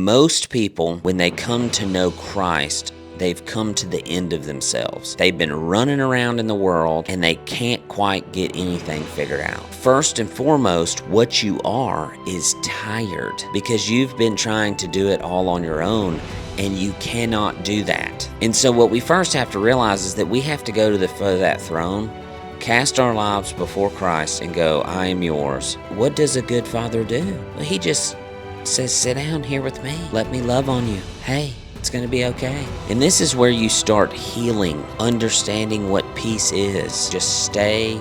most people, when they come to know Christ, they've come to the end of themselves. They've been running around in the world and they can't quite get anything figured out. First and foremost, what you are is tired because you've been trying to do it all on your own and you cannot do that. And so what we first have to realize is that we have to go to the foot of that throne, cast our lives before Christ and go, I am yours. What does a good father do? Well, he just says, sit down here with me. Let me love on you. Hey, it's going to be okay. And this is where you start healing, understanding what peace is. Just stay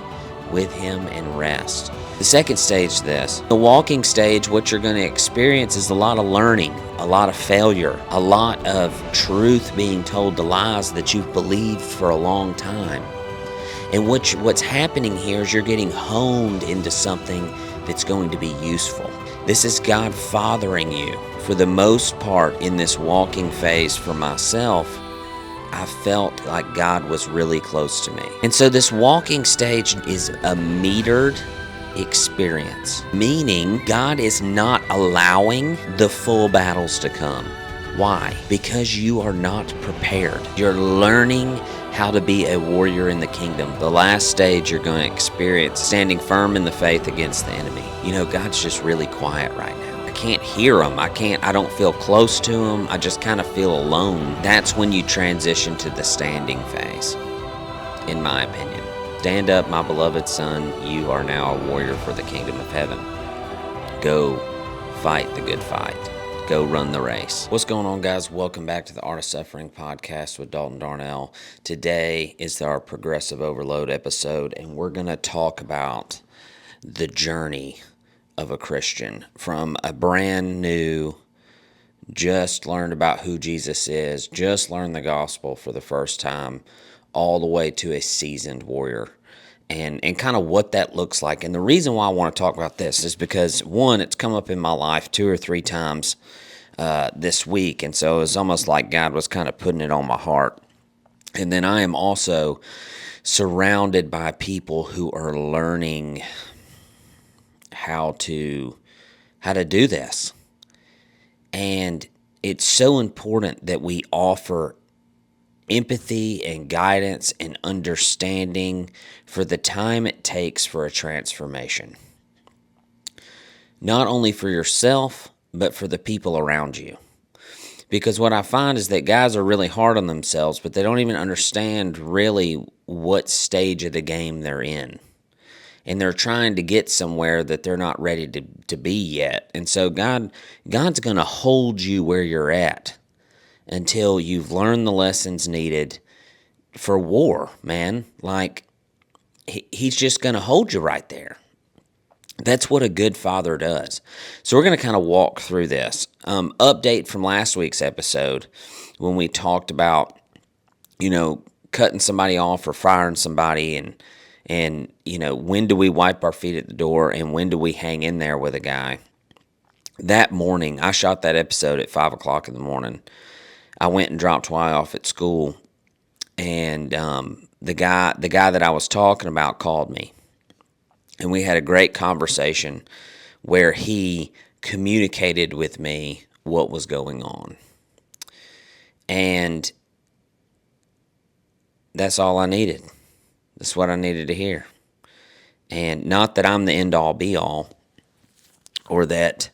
with him and rest. The second stage of this, the walking stage, what you're going to experience is a lot of learning, a lot of failure, a lot of truth being told to lies that you've believed for a long time. And what's happening here is you're getting honed into something that's going to be useful. This is God fathering you. For the most part in this walking phase for myself, I felt like God was really close to me. And so this walking stage is a metered experience, meaning God is not allowing the full battles to come. Why? Because you are not prepared. You're learning how to be a warrior in the kingdom. The last stage you're going to experience standing firm in the faith against the enemy. You know, God's just really quiet right now. I can't hear him. I don't feel close to him. I just kind of feel alone. That's when you transition to the standing phase, in my opinion. Stand up, my beloved son. You are now a warrior for the kingdom of heaven. Go fight the good fight. Go run the race. What's going on, guys? Welcome back to the Art of Suffering podcast with Dalton Darnell. Today is our Progressive Overload episode, and we're going to talk about the journey of a Christian from a brand new, just learned about who Jesus is, just learned the gospel for the first time, all the way to a seasoned warrior. And kind of what that looks like. And the reason why I want to talk about this is because, one, it's come up in my life 2 or 3 times this week. And so it's almost like God was kind of putting it on my heart. And then I am also surrounded by people who are learning how to do this. And it's so important that we offer empathy and guidance and understanding for the time it takes for a transformation. Not only for yourself, but for the people around you. Because what I find is that guys are really hard on themselves, but they don't even understand really what stage of the game they're in. And they're trying to get somewhere that they're not ready to be yet. And so God's going to hold you where you're at until you've learned the lessons needed for war, man. Like, he's just going to hold you right there. That's what a good father does. So we're going to kind of walk through this. Update from last week's episode when we talked about, cutting somebody off or firing somebody and when do we wipe our feet at the door and when do we hang in there with a guy. That morning, I shot that episode at 5 o'clock in the morning. I went and dropped Twy off at school, and the guy that I was talking about called me, and we had a great conversation where he communicated with me what was going on, and that's all I needed. That's what I needed to hear, and not that I'm the end-all, be-all, or that,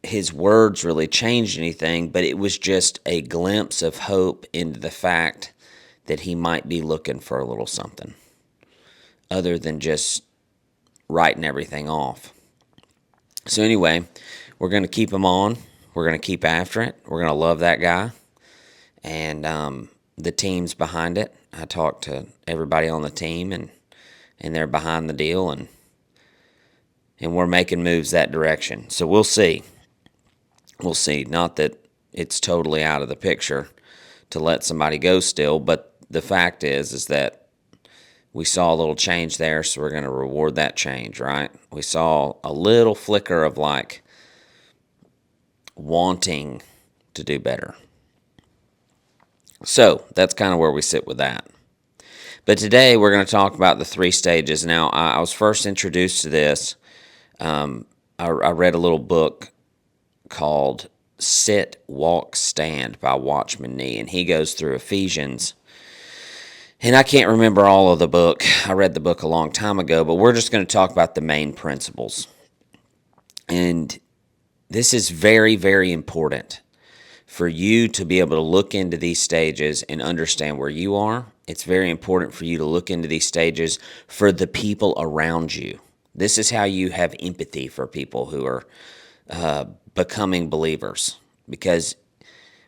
his words really changed anything, but it was just a glimpse of hope into the fact that he might be looking for a little something other than just writing everything off. So anyway, we're going to keep him on. We're going to keep after it. We're going to love that guy. And the team's behind it. I talked to everybody on the team, and they're behind the deal, and we're making moves that direction. So we'll see. We'll see. Not that it's totally out of the picture to let somebody go still, but the fact is that we saw a little change there, so we're going to reward that change, right? We saw a little flicker of wanting to do better. So that's kind of where we sit with that. But today we're going to talk about the 3 stages. Now, I was first introduced to this I read a little book called Sit, Walk, Stand by Watchman Nee, and he goes through Ephesians. And I can't remember all of the book. I read the book a long time ago, but we're just going to talk about the main principles. And this is very, very important for you to be able to look into these stages and understand where you are. It's very important for you to look into these stages for the people around you. This is how you have empathy for people who are becoming believers. Because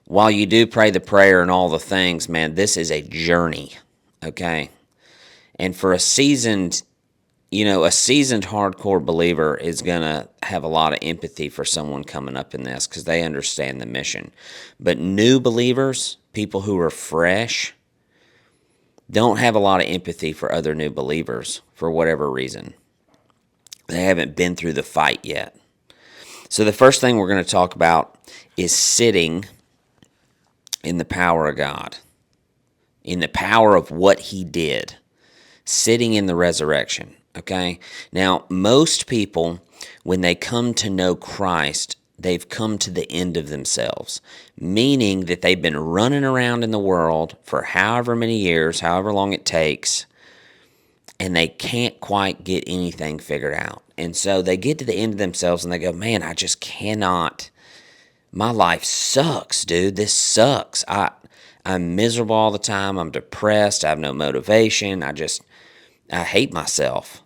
while you do pray the prayer and all the things, man, this is a journey, okay? And for a seasoned hardcore believer is going to have a lot of empathy for someone coming up in this because they understand the mission. But new believers, people who are fresh, don't have a lot of empathy for other new believers for whatever reason. They haven't been through the fight yet. So the first thing we're going to talk about is sitting in the power of God, in the power of what He did, sitting in the resurrection. Okay? Now, most people, when they come to know Christ, they've come to the end of themselves, meaning that they've been running around in the world for however many years, however long it takes, and they can't quite get anything figured out. And so they get to the end of themselves and they go, man, I just cannot. My life sucks, dude. This sucks. I'm miserable all the time. I'm depressed. I have no motivation. I hate myself.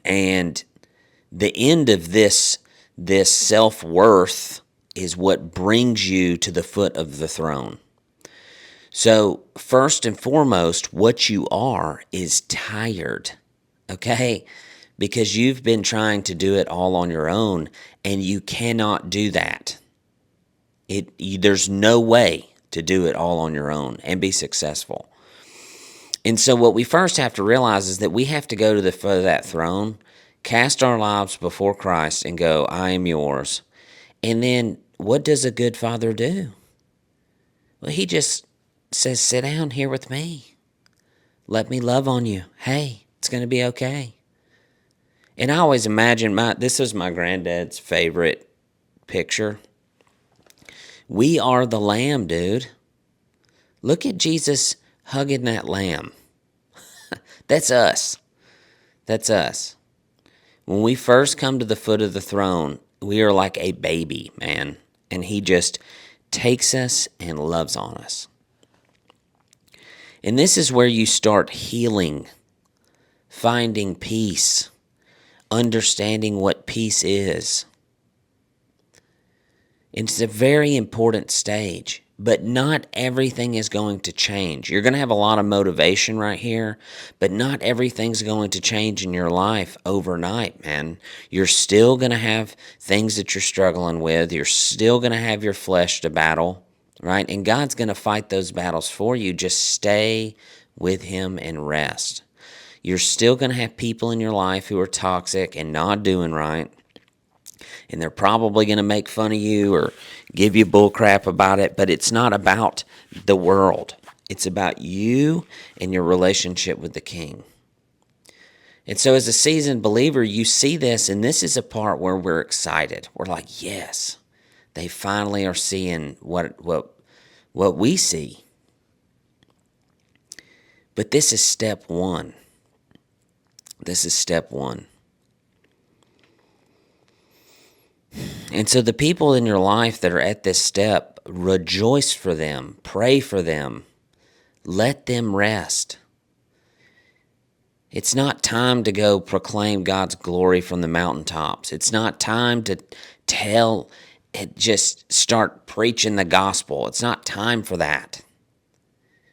And the end of this self-worth is what brings you to the foot of the throne. So first and foremost, what you are is tired, okay? Because you've been trying to do it all on your own, and you cannot do that. There's no way to do it all on your own and be successful. And so what we first have to realize is that we have to go to the foot of that throne, cast our lives before Christ and go, I am yours. And then what does a good father do? Well, he just says, sit down here with me. Let me love on you. Hey, it's going to be okay. And I always imagine, this is my granddad's favorite picture. We are the lamb, dude. Look at Jesus hugging that lamb. That's us. That's us. When we first come to the foot of the throne, we are like a baby, man. And He just takes us and loves on us. And this is where you start healing, finding peace, understanding what peace is. It's a very important stage, but not everything is going to change. You're going to have a lot of motivation right here, but not everything's going to change in your life overnight, man. You're still going to have things that you're struggling with. You're still going to have your flesh to battle, right? And God's going to fight those battles for you. Just stay with Him and rest. You're still going to have people in your life who are toxic and not doing right. And they're probably going to make fun of you or give you bull crap about it, but it's not about the world. It's about you and your relationship with the King. And so as a seasoned believer, you see this, and this is a part where we're excited. We're like, yes, they finally are seeing what we see. But this is step one. This is step one. And so the people in your life that are at this step, rejoice for them, pray for them, let them rest. It's not time to go proclaim God's glory from the mountaintops. It's not time to just start preaching the gospel. It's not time for that.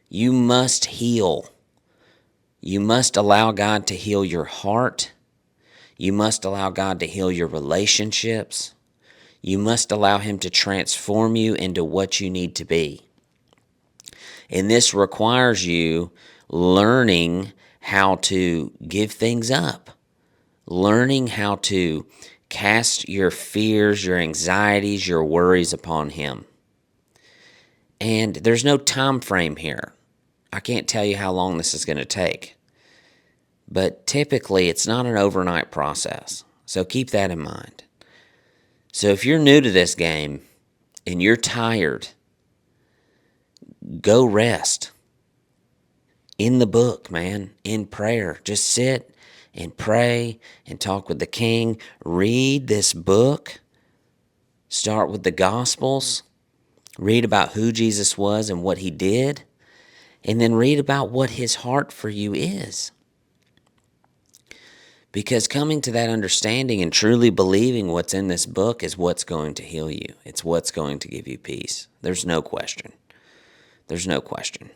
You must heal. You must allow God to heal your heart. You must allow God to heal your relationships. You must allow Him to transform you into what you need to be. And this requires you learning how to give things up, learning how to cast your fears, your anxieties, your worries upon Him. And there's no time frame here. I can't tell you how long this is going to take. But typically, it's not an overnight process. So keep that in mind. So if you're new to this game and you're tired, go rest. In the book, man, in prayer. Just sit and pray and talk with the King. Read this book. Start with the Gospels. Read about who Jesus was and what he did. And then read about what his heart for you is. Because coming to that understanding and truly believing what's in this book is what's going to heal you. It's what's going to give you peace. There's no question. There's no question.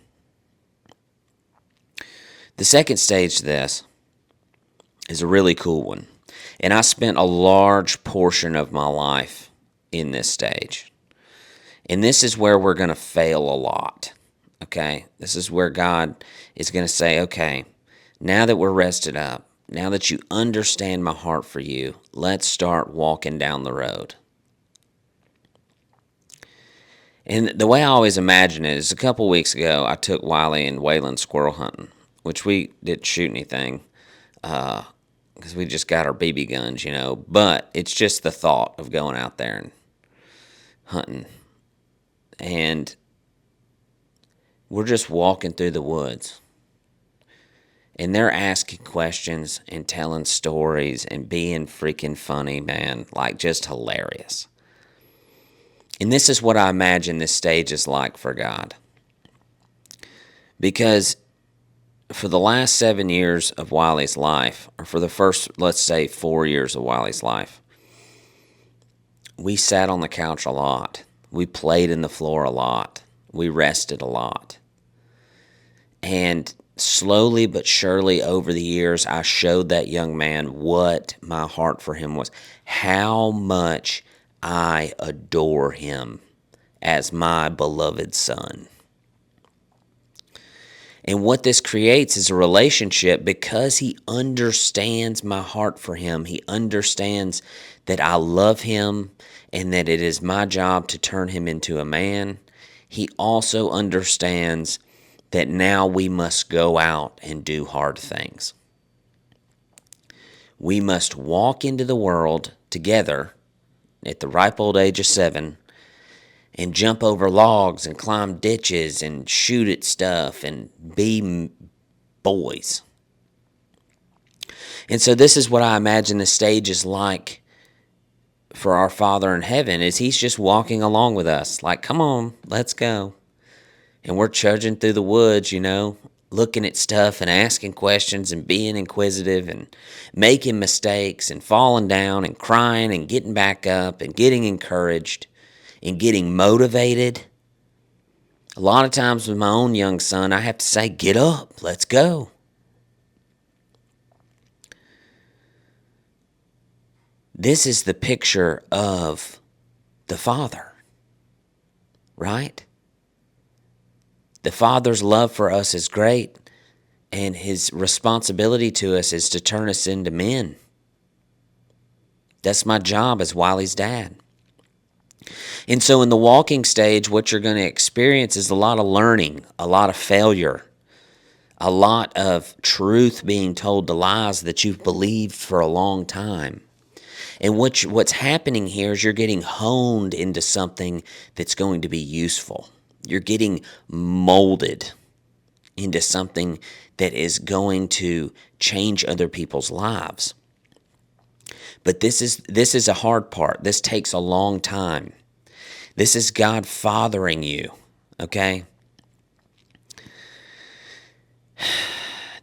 The second stage to this is a really cool one. And I spent a large portion of my life in this stage. And this is where we're going to fail a lot. Okay? This is where God is going to say, okay, now that we're rested up, now that you understand my heart for you, let's start walking down the road. And the way I always imagine it is a couple weeks ago, I took Wiley and Waylon squirrel hunting, which we didn't shoot anything because we just got our BB guns, you know. But it's just the thought of going out there and hunting. And we're just walking through the woods. And they're asking questions and telling stories and being freaking funny, man. Like, just hilarious. And this is what I imagine this stage is like for God. Because for the last 7 years of Wiley's life, or for the first, let's say, 4 years of Wiley's life, we sat on the couch a lot. We played in the floor a lot. We rested a lot. And slowly but surely over the years, I showed that young man what my heart for him was. How much I adore him as my beloved son. And what this creates is a relationship because he understands my heart for him. He understands that I love him and that it is my job to turn him into a man. He also understands that now we must go out and do hard things. We must walk into the world together at the ripe old age of 7 and jump over logs and climb ditches and shoot at stuff and be boys. And so this is what I imagine the stage is like for our Father in heaven, is he's just walking along with us like, come on, let's go. And we're trudging through the woods, you know, looking at stuff and asking questions and being inquisitive and making mistakes and falling down and crying and getting back up and getting encouraged and getting motivated. A lot of times with my own young son, I have to say, get up, let's go. This is the picture of the Father, right? The Father's love for us is great, and his responsibility to us is to turn us into men. That's my job as Wiley's dad. And so in the walking stage, what you're going to experience is a lot of learning, a lot of failure, a lot of truth being told to lies that you've believed for a long time. And what's happening here is you're getting honed into something that's going to be useful. You're getting molded into something that is going to change other people's lives. But this is a hard part. This takes a long time. This is God fathering you, okay?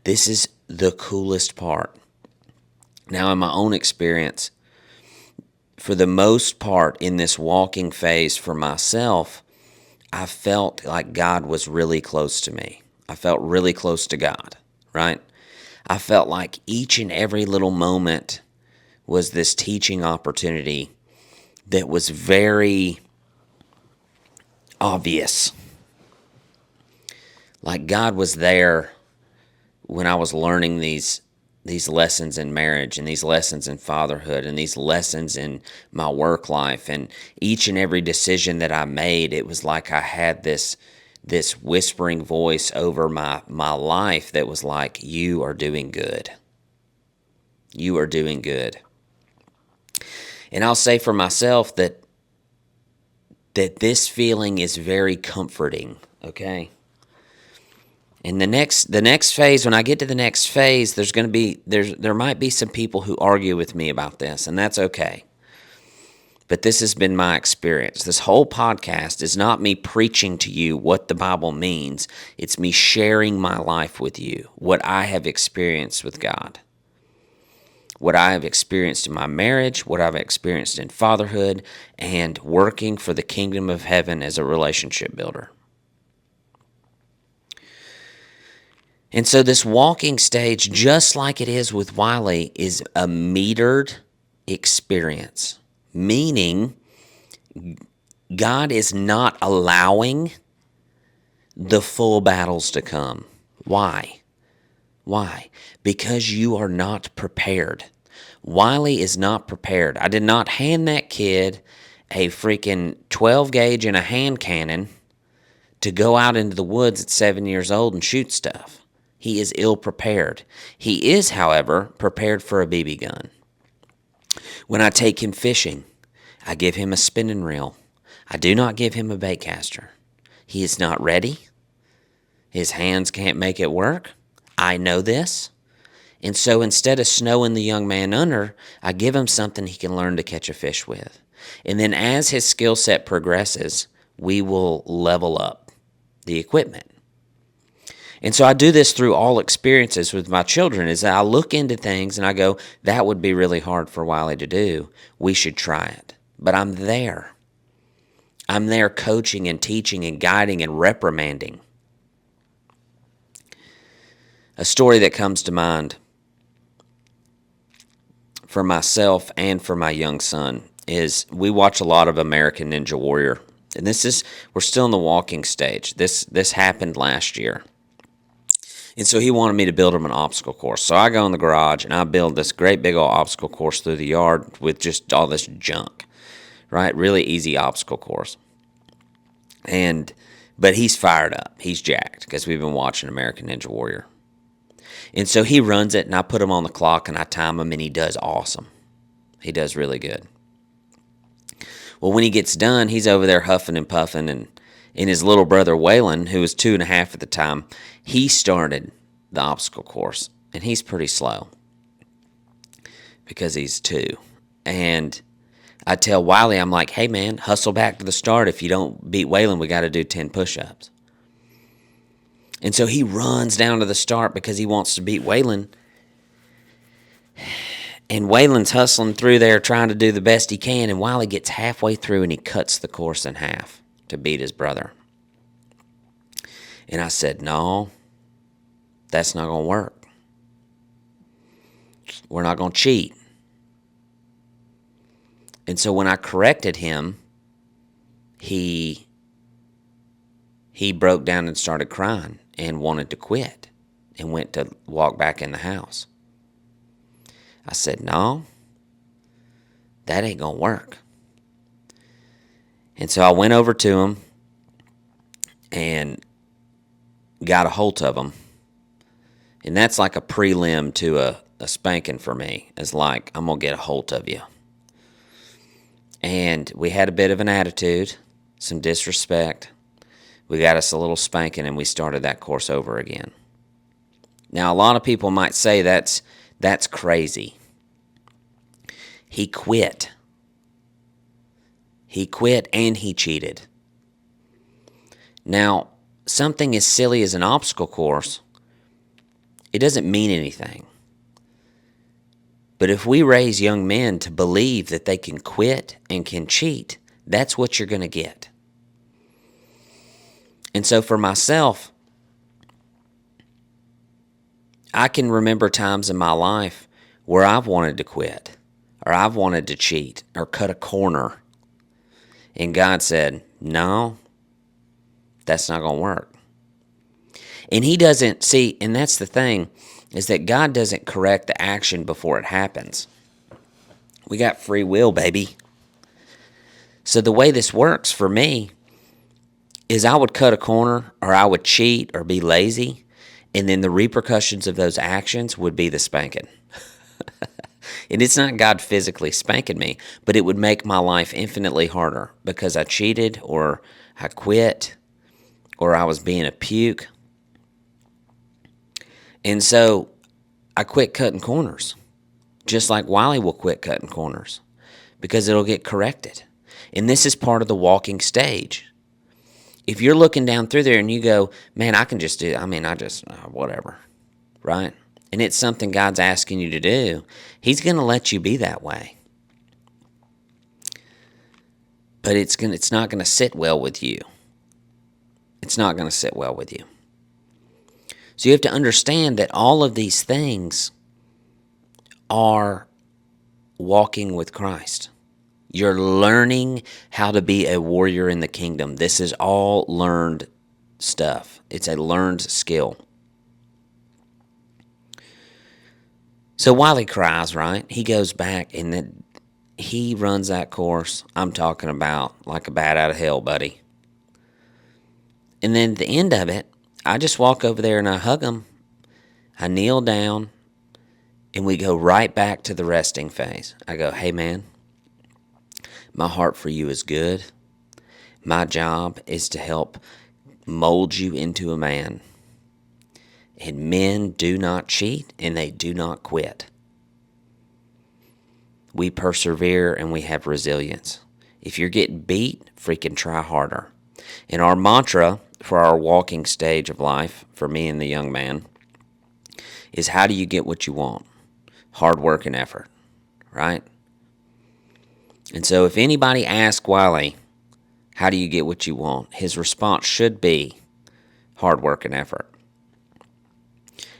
This is the coolest part. Now, in my own experience, for the most part in this walking phase for myself, I felt like God was really close to me. I felt really close to God, right? I felt like each and every little moment was this teaching opportunity that was very obvious. Like God was there when I was learning these lessons in marriage and these lessons in fatherhood and these lessons in my work life, and each and every decision that I made, it was like I had this whispering voice over my life that was like, you are doing good. You are doing good. And I'll say for myself that this feeling is very comforting, okay? And the next phase, when I get to the next phase, there might be some people who argue with me about this, and that's okay. But this has been my experience. This whole podcast is not me preaching to you what the Bible means. It's me sharing my life with you, what I have experienced with God, what I have experienced in my marriage, what I've experienced in fatherhood, and working for the kingdom of heaven as a relationship builder. And so this walking stage, just like it is with Wiley, is a metered experience, meaning God is not allowing the full battles to come. Why? Why? Because you are not prepared. Wiley is not prepared. I did not hand that kid a freaking 12 gauge and a hand cannon to go out into the woods at 7 years old and shoot stuff. He is ill prepared. He is, however, prepared for a BB gun. When I take him fishing, I give him a spinning reel. I do not give him a bait caster. He is not ready. His hands can't make it work. I know this. And so instead of snowing the young man under, I give him something he can learn to catch a fish with. And then as his skill set progresses, we will level up the equipment. And so I do this through all experiences with my children, is I look into things and I go, that would be really hard for Wiley to do. We should try it. But I'm there. I'm there coaching and teaching and guiding and reprimanding. A story that comes to mind for myself and for my young son is we watch a lot of American Ninja Warrior. And we're still in the walking stage. This happened last year. And so he wanted me to build him an obstacle course. So I go in the garage and I build this great big old obstacle course through the yard with just all this junk, right? Really easy obstacle course. But he's fired up. He's jacked because we've been watching American Ninja Warrior. And so he runs it and I put him on the clock and I time him and he does awesome. He does really good. Well, when he gets done, he's over there huffing and puffing, and his little brother Waylon, who was 2.5 at the time, he started the obstacle course, and he's pretty slow because he's 2. And I tell Wiley, I'm like, hey man, hustle back to the start. If you don't beat Waylon, we got to do 10 push-ups. And so he runs down to the start because he wants to beat Waylon. And Waylon's hustling through there trying to do the best he can, and Wiley gets halfway through and he cuts the course in half to beat his brother. And I said, no, that's not going to work. We're not going to cheat. And so when I corrected him, he broke down and started crying and wanted to quit and went to walk back in the house. I said, no, that ain't going to work. And so I went over to him and got a hold of him. And that's like a prelim to a spanking for me. It's like, I'm going to get a hold of you. And we had a bit of an attitude, some disrespect. We got us a little spanking and we started that course over again. Now, a lot of people might say that's crazy. He quit. He quit and he cheated. Now, something as silly as an obstacle course, it doesn't mean anything. But if we raise young men to believe that they can quit and can cheat, that's what you're going to get. And so for myself, I can remember times in my life where I've wanted to quit, or I've wanted to cheat, or cut a corner. And God said, no, that's not going to work. And he doesn't see, and that's the thing, is that God doesn't correct the action before it happens. We got free will, baby. So the way this works for me is I would cut a corner, or I would cheat, or be lazy, and then the repercussions of those actions would be the spanking. And it's not God physically spanking me, but it would make my life infinitely harder because I cheated or I quit or I was being a puke. And so I quit cutting corners, just like Wiley will quit cutting corners because it'll get corrected. And this is part of the walking stage. If you're looking down through there and you go, man, I can just do, whatever, right? And it's something God's asking you to do, He's going to let you be that way. But it's not going to sit well with you. It's not going to sit well with you. So you have to understand that all of these things are walking with Christ. You're learning how to be a warrior in the kingdom. This is all learned stuff. It's a learned skill. So Wiley cries, right? He goes back and then he runs that course. I'm talking about like a bat out of hell, buddy. And then at the end of it, I just walk over there and I hug him. I kneel down and we go right back to the resting phase. I go, hey man, my heart for you is good. My job is to help mold you into a man. And men do not cheat and they do not quit. We persevere and we have resilience. If you're getting beat, freaking try harder. And our mantra for our walking stage of life, for me and the young man, is how do you get what you want? Hard work and effort, right? And so if anybody asks Wiley, how do you get what you want? His response should be hard work and effort.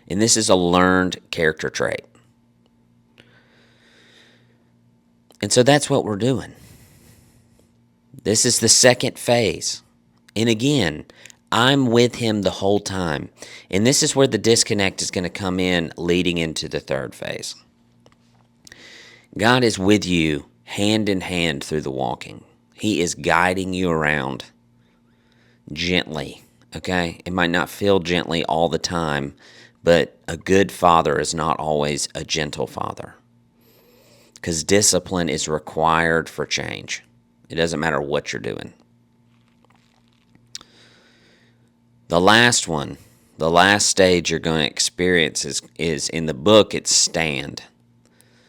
And this is a learned character trait. And so that's what we're doing. This is the second phase. And again, I'm with him the whole time. And this is where the disconnect is going to come in leading into the third phase. God is with you hand in hand through the walking. He is guiding you around gently, okay? It might not feel gently all the time, but a good father is not always a gentle father. Because discipline is required for change. It doesn't matter what you're doing. The last one, the last stage you're going to experience is in the book, it's stand.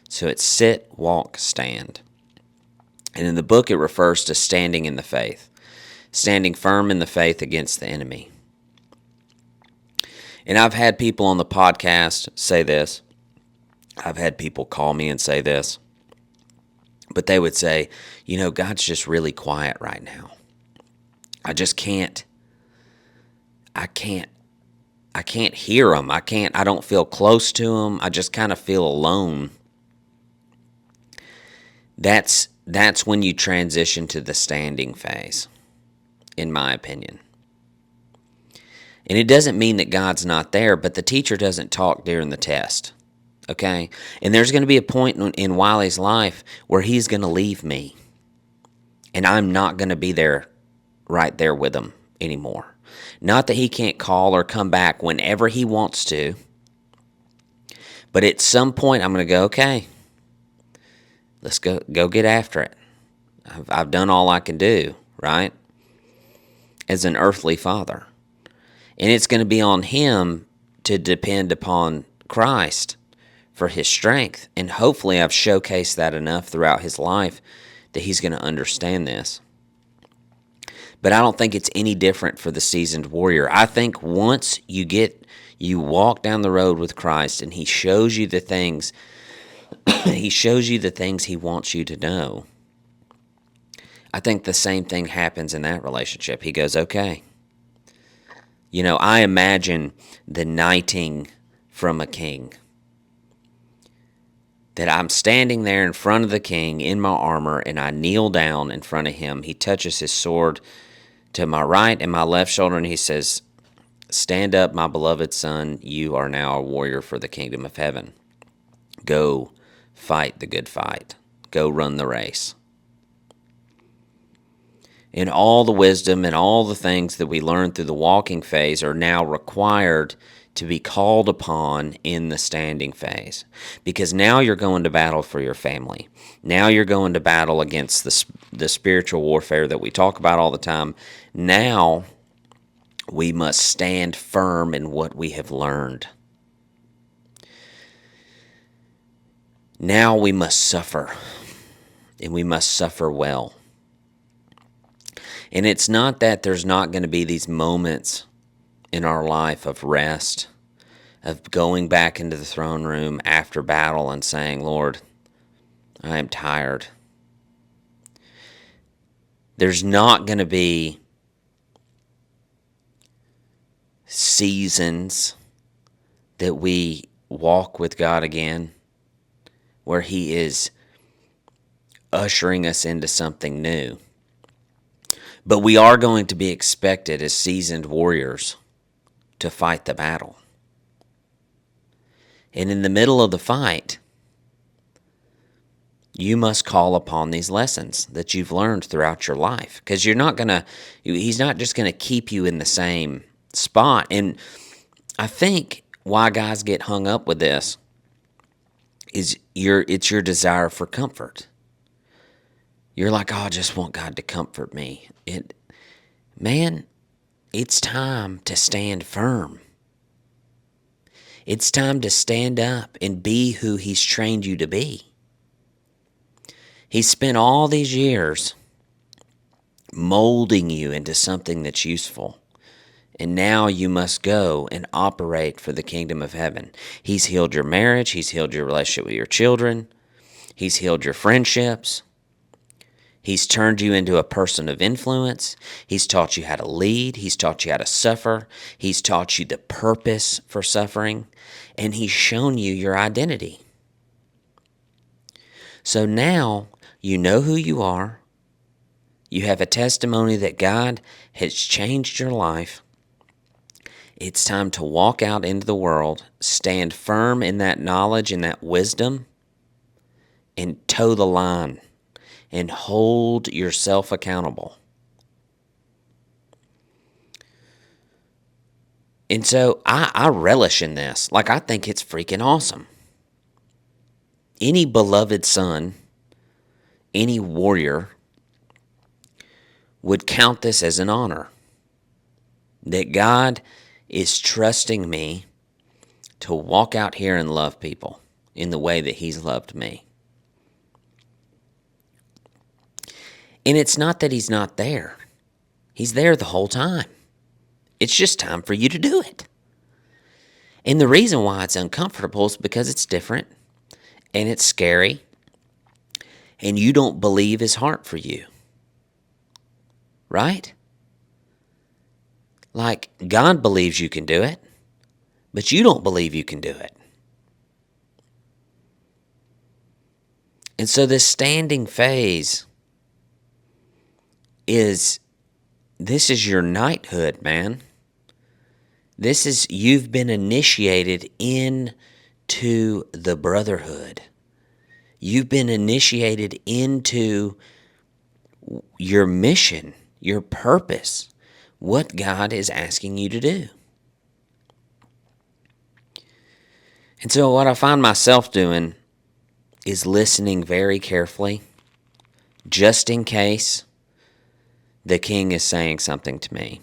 So it's sit, walk, stand. And in the book, it refers to standing in the faith, standing firm in the faith against the enemy. And I've had people on the podcast say this. I've had people call me and say this. But they would say, you know, God's just really quiet right now. I just can't. I can't hear him. I don't feel close to him. I just kind of feel alone. That's when you transition to the standing phase, in my opinion. And it doesn't mean that God's not there, but the teacher doesn't talk during the test, okay? And there's going to be a point in Wiley's life where he's going to leave me, and I'm not going to be there right there with him anymore. Not that he can't call or come back whenever he wants to, but at some point I'm going to go, okay, let's go get after it. I've done all I can do, right? As an earthly father. And it's going to be on him to depend upon Christ for his strength. And hopefully I've showcased that enough throughout his life that he's going to understand this. But I don't think it's any different for the seasoned warrior. I think once you walk down the road with Christ and he shows you the things, he shows you the things he wants you to know. I think the same thing happens in that relationship. He goes, okay. You know, I imagine the knighting from a king. That I'm standing there in front of the king in my armor and I kneel down in front of him. He touches his sword to my right and my left shoulder and he says, stand up, my beloved son. You are now a warrior for the kingdom of heaven. Go fight the good fight. Go run the race. And all the wisdom and all the things that we learn through the walking phase are now required to be called upon in the standing phase, because now you're going to battle for your family. Now you're going to battle against the spiritual warfare that we talk about all the time. Now we must stand firm in what we have learned. Now we must suffer, and we must suffer well. And it's not that there's not going to be these moments in our life of rest, of going back into the throne room after battle and saying, Lord, I am tired. There's not going to be seasons that we walk with God again where He is ushering us into something new. But we are going to be expected as seasoned warriors to fight the battle. And in the middle of the fight, you must call upon these lessons that you've learned throughout your life. Because He's not just going to keep you in the same spot. And I think why guys get hung up with this is it's your desire for comfort. You're like, oh, I just want God to comfort me. Man, it's time to stand firm. It's time to stand up and be who He's trained you to be. He's spent all these years molding you into something that's useful. And now you must go and operate for the kingdom of heaven. He's healed your marriage. He's healed your relationship with your children. He's healed your friendships. He's turned you into a person of influence. He's taught you how to lead. He's taught you how to suffer. He's taught you the purpose for suffering. And He's shown you your identity. So now you know who you are. You have a testimony that God has changed your life. It's time to walk out into the world, stand firm in that knowledge and that wisdom, and toe the line and hold yourself accountable. And so I relish in this. Like, I think it's freaking awesome. Any beloved son, any warrior would count this as an honor. That God is trusting me to walk out here and love people in the way that He's loved me. And it's not that He's not there. He's there the whole time. It's just time for you to do it. And the reason why it's uncomfortable is because it's different and it's scary and you don't believe His heart for you. Right? Like, God believes you can do it, but you don't believe you can do it. And so this standing phase this is your knighthood, man. You've been initiated into the brotherhood. You've been initiated into your mission, your purpose, what God is asking you to do. And so what I find myself doing is listening very carefully, just in case the King is saying something to me.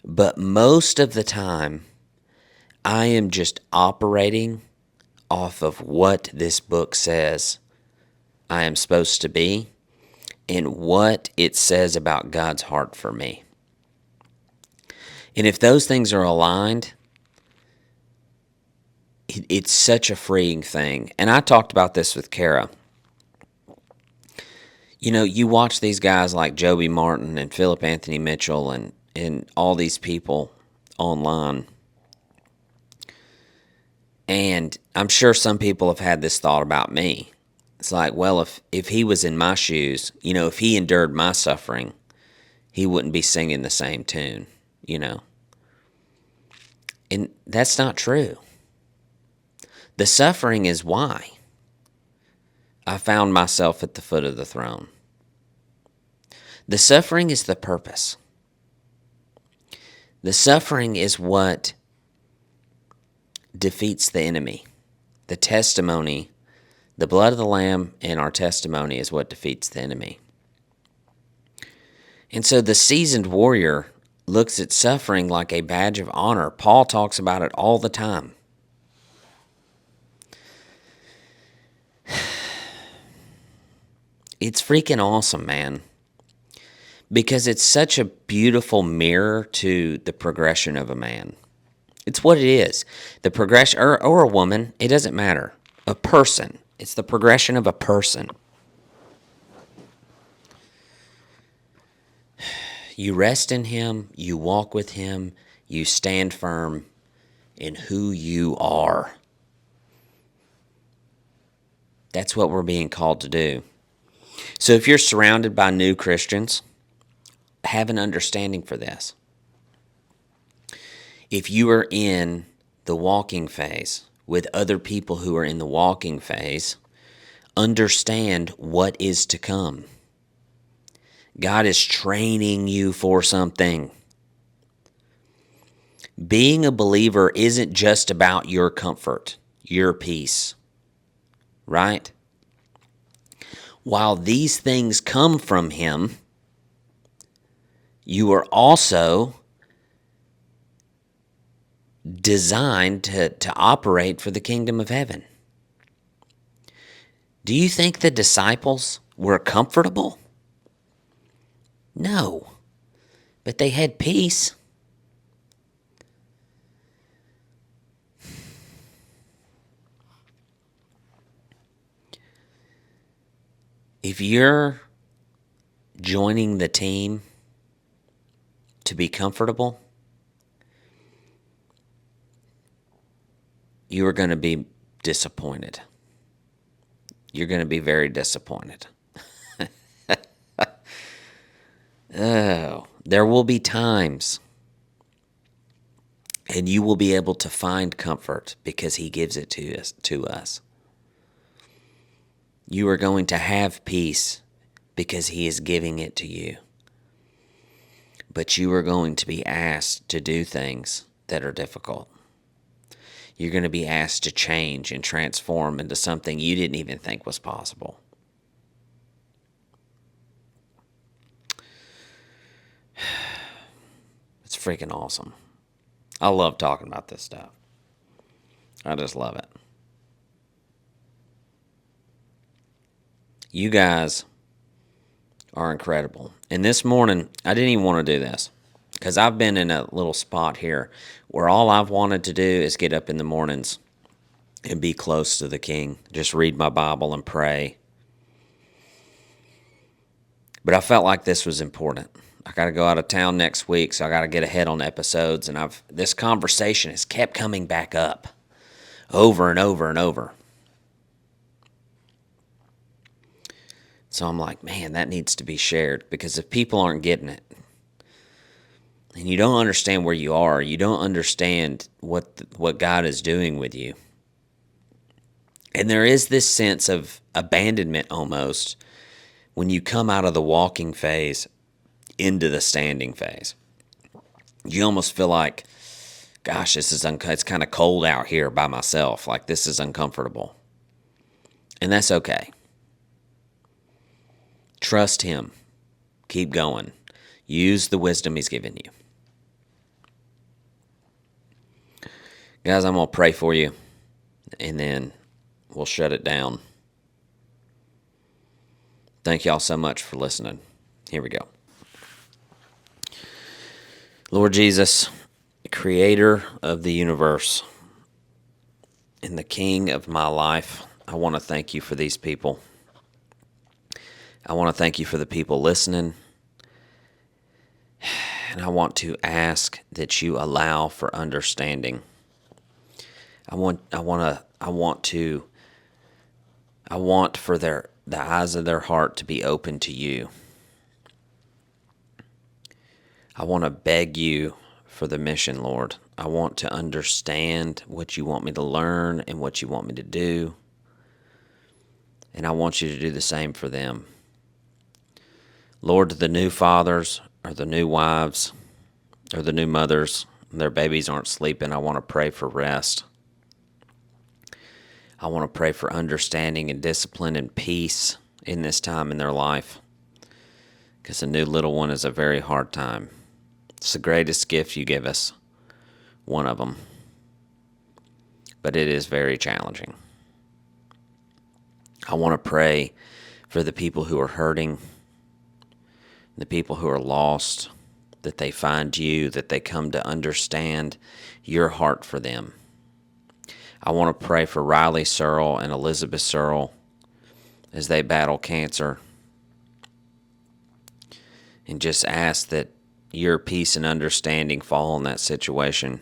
But most of the time, I am just operating off of what this book says I am supposed to be and what it says about God's heart for me. And if those things are aligned, it's such a freeing thing. And I talked about this with Kara. You know, you watch these guys like Joby Martin and Philip Anthony Mitchell and all these people online. And I'm sure some people have had this thought about me. It's like, well, if he was in my shoes, you know, if he endured my suffering, he wouldn't be singing the same tune, you know. And that's not true. The suffering is why I found myself at the foot of the throne. The suffering is the purpose. The suffering is what defeats the enemy. The testimony, the blood of the Lamb and our testimony is what defeats the enemy. And so the seasoned warrior looks at suffering like a badge of honor. Paul talks about it all the time. It's freaking awesome, man. Because it's such a beautiful mirror to the progression of a man. It's what it is. The progression, or a woman, it doesn't matter. A person. It's the progression of a person. You rest in him, you walk with him, you stand firm in who you are. That's what we're being called to do. So if you're surrounded by new Christians, have an understanding for this. If you are in the walking phase with other people who are in the walking phase, understand what is to come. God is training you for something. Being a believer isn't just about your comfort, your peace, right? While these things come from Him, you are also designed to operate for the kingdom of heaven. Do you think the disciples were comfortable? No, but they had peace. If you're joining the team to be comfortable, you are going to be disappointed. You're going to be very disappointed. Oh, there will be times, and you will be able to find comfort because He gives it to us. You are going to have peace because He is giving it to you. But you are going to be asked to do things that are difficult. You're going to be asked to change and transform into something you didn't even think was possible. It's freaking awesome. I love talking about this stuff. I just love it. You guys are incredible. And this morning, I didn't even want to do this because I've been in a little spot here where all I've wanted to do is get up in the mornings and be close to the King. Just read my Bible and pray. But I felt like this was important. I got to go out of town next week, so I got to get ahead on episodes. And this conversation has kept coming back up over and over and over. So I'm like, man, that needs to be shared, because if people aren't getting it, and you don't understand where you are, you don't understand what God is doing with you. And there is this sense of abandonment almost when you come out of the walking phase into the standing phase. You almost feel like, gosh, it's kind of cold out here by myself. Like, this is uncomfortable. And that's okay. Trust Him. Keep going. Use the wisdom He's given you. Guys, I'm going to pray for you, and then we'll shut it down. Thank y'all so much for listening. Here we go. Lord Jesus, Creator of the universe and the King of my life, I want to thank You for these people. I want to thank You for the people listening. And I want to ask that You allow for understanding. I want for the eyes of their heart to be open to You. I want to beg You for the mission, Lord. I want to understand what You want me to learn and what You want me to do. And I want You to do the same for them. Lord, the new fathers or the new wives, or the new mothers, their babies aren't sleeping. I want to pray for rest. I want to pray for understanding and discipline and peace in this time in their life, because a new little one is a very hard time. It's the greatest gift you give us, one of them, but it is very challenging. I want to pray for the people who are hurting, the people who are lost, that they find you, that they come to understand your heart for them. I want to pray for Riley Searle and Elizabeth Searle as they battle cancer, and just ask that your peace and understanding fall in that situation,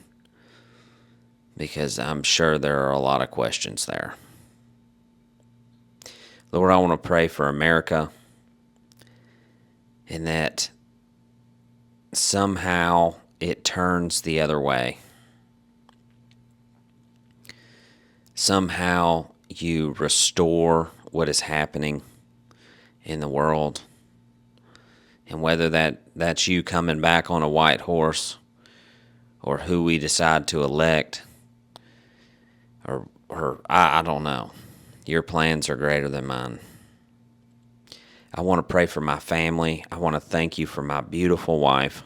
because I'm sure there are a lot of questions there. Lord, I want to pray for America, and that somehow it turns the other way. Somehow you restore what is happening in the world. And whether that's you coming back on a white horse, or who we decide to elect, or I don't know. Your plans are greater than mine. I want to pray for my family. I want to thank you for my beautiful wife.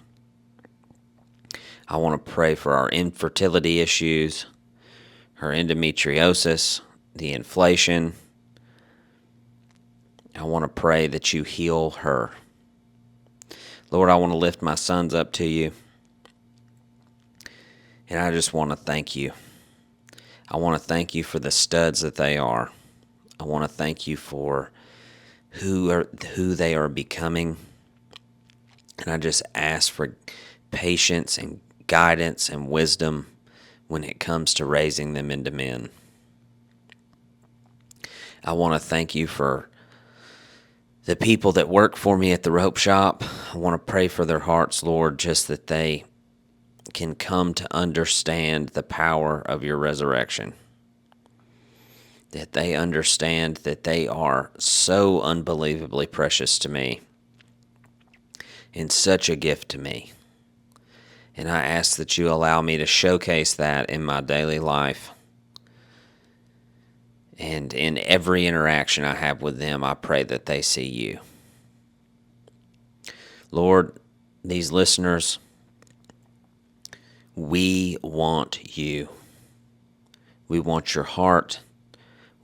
I want to pray for our infertility issues, her endometriosis, the inflation. I want to pray that you heal her. Lord, I want to lift my sons up to you, and I just want to thank you. I want to thank you for the studs that they are. I want to thank you for who they are becoming, and I just ask for patience and guidance and wisdom when it comes to raising them into men. I want to thank you for the people that work for me at the rope shop. I want to pray for their hearts, Lord, just that they can come to understand the power of your resurrection. That they understand that they are so unbelievably precious to me and such a gift to me. And I ask that you allow me to showcase that in my daily life. And in every interaction I have with them, I pray that they see you. Lord, these listeners, we want you. We want your heart.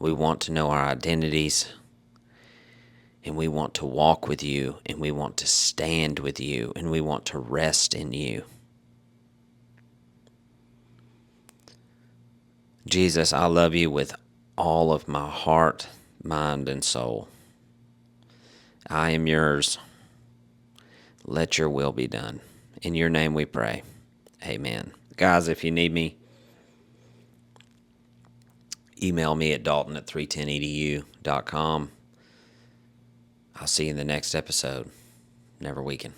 We want to know our identities. And we want to walk with you. And we want to stand with you. And we want to rest in you. Jesus, I love you with all of my heart, mind, and soul. I am yours. Let your will be done. In your name we pray. Amen. Guys, if you need me, email me at dalton@310edu.com. I'll see you in the next episode. Never weaken.